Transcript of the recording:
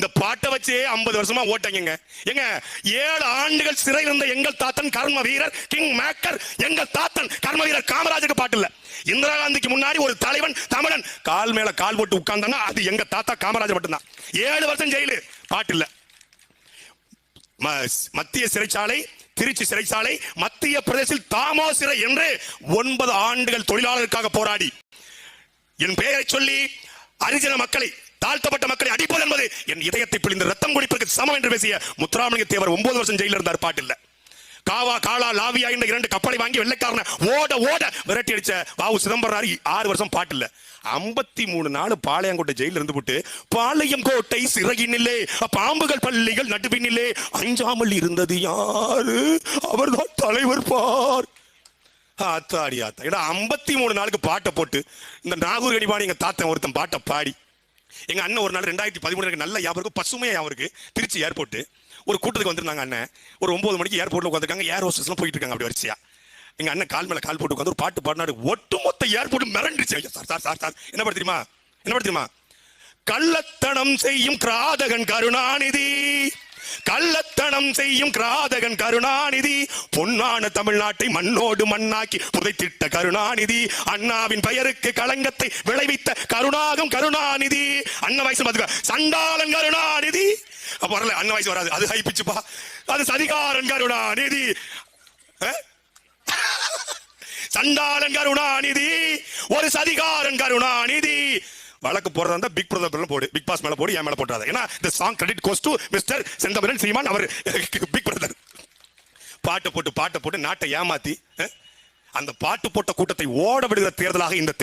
இந்த பாட்டை வச்சே 50 வருஷமா ஓட்டங்க. எங்க 7 ஆண்டுகள் சிறையில் இருந்த எங்கள் தாத்தன் கர்ம வீரர் கிங் மேக்கர் எங்கள் தாத்தன் கர்ம வீரர் காமராஜருக்கு பாட்டு இல்ல. இந்திரா காந்திக்கு முன்னாடி ஒரு தலைவன் தமிழன் கால் மேல கால் போட்டு உட்கார்ந்தானா அது எங்க தாத்தா காமராஜர் மட்டும்தான். 7 வருஷம் ஜெயிலு, பாட்டு இல்ல. மத்திய சிறைச்சாலை, திருச்சி சிறைச்சாலை, மத்திய பிரதேசத்தில் தாமோ சிறை என்று 9 ஆண்டுகள் தொழிலாளர்களுக்காக போராடி என் பெயரை சொல்லி அரிஜன மக்களை, தாழ்த்தப்பட்ட மக்களை அடிப்பது என்பது என் இதயத்தை பிழிந்து ரத்தம் குடிப்பதற்கு சமம் என்று பேசிய முத்துராமலிங்க தேவர் 9 வருஷம் ஜெயிலில் இருந்தார், பாட்டு இல்ல. காவா காலா லாவியா என்ற 2 கப்பலை வாங்கி வெள்ளைக்காரன ஓட ஓட விரட்டி அடிச்ச வாவு சிதம்பரம் 6 வருஷம் பாட்டு இல்ல. 53 நாள் பாளையங்கோட்டை ஜெயில இருந்து போட்டு பாளையம் கோட்டை சிறையினிலே பாம்புகள் பள்ளிகள் நடுவினிலே அஞ்சாமல் இருந்தது யாரு, அவர்தான் தலைவர் பார். ஆத்தாடி ஆத்தா, 53 நாளுக்கு பாட்டை போட்டு இந்த நாகூர் கடிபாடி எங்க தாத்தன் ஒருத்தன் பாட்டை பாடி எங்க அண்ணன் ஒரு நாள் 2013 நல்ல ஞாபகம், பசுமையா ஞாபகம் இருக்கு. திருச்சி ஏர்போர்ட் ஒரு கூட்டத்துக்கு வந்திருந்தாங்க. அண்ணன் ஒரு 9 மணிக்கு ஏர்போர்ட்ல உட்காந்துருக்காங்க. ஏர் ஹோஸ்டர்ஸ்லாம் போயிட்டு இருக்காங்க அப்படி வரிசையா. எங்க அண்ணன் கால் மேல கால் போட்டு உட்காந்து ஒரு பாட்டு பாடினாரு. ஒட்டுமொத்த ஏர்போர்ட் மிரண்டுச்சு. சார் என்ன பாட்டு தெரியுமா? என்ன பாட்டு தெரியுமா? கள்ளத்தனம் செய்யும் கிராதகன் கருணாநிதி, கள்ளத்தனம் செய்யும் கிராதகன் கருணாநிதி, பொன்னான தமிழ்நாட்டை மண்ணோடு மண்ணாக்கி புதைத்திட்ட கருணாநிதி, அண்ணாவின் பெயருக்கு களங்கத்தை விளைவித்த கருணாகம் கருணாநிதி. அண்ணன் வயசு பாத்துக்க, சண்டாளன் கருணாநிதி. அப்ப வரல, அண்ணன் வயசு வராது, அது ஹைப்பிச்சுப்பா. அது சதிகாரன் கருணாநிதி, சண்டாளன் கருணாநிதி, ஒரு சதிகாரன் கருணாநிதி. வழக்கு போடுறதா பிக் பிரதர் போடு, பிக் பாஸ் மேல போடு, என் மேல போட்டாத. ஏன்னா இந்த song credit goes to mister Senthamizhan Seeman, அவர் பிக் பிரதர். பாட்டு போட்டு நாட்டை ஏமாத்தி அந்த பாட்டு போட்ட கூட்டத்தை ஓட விடுகிற தேர்தலாக இந்த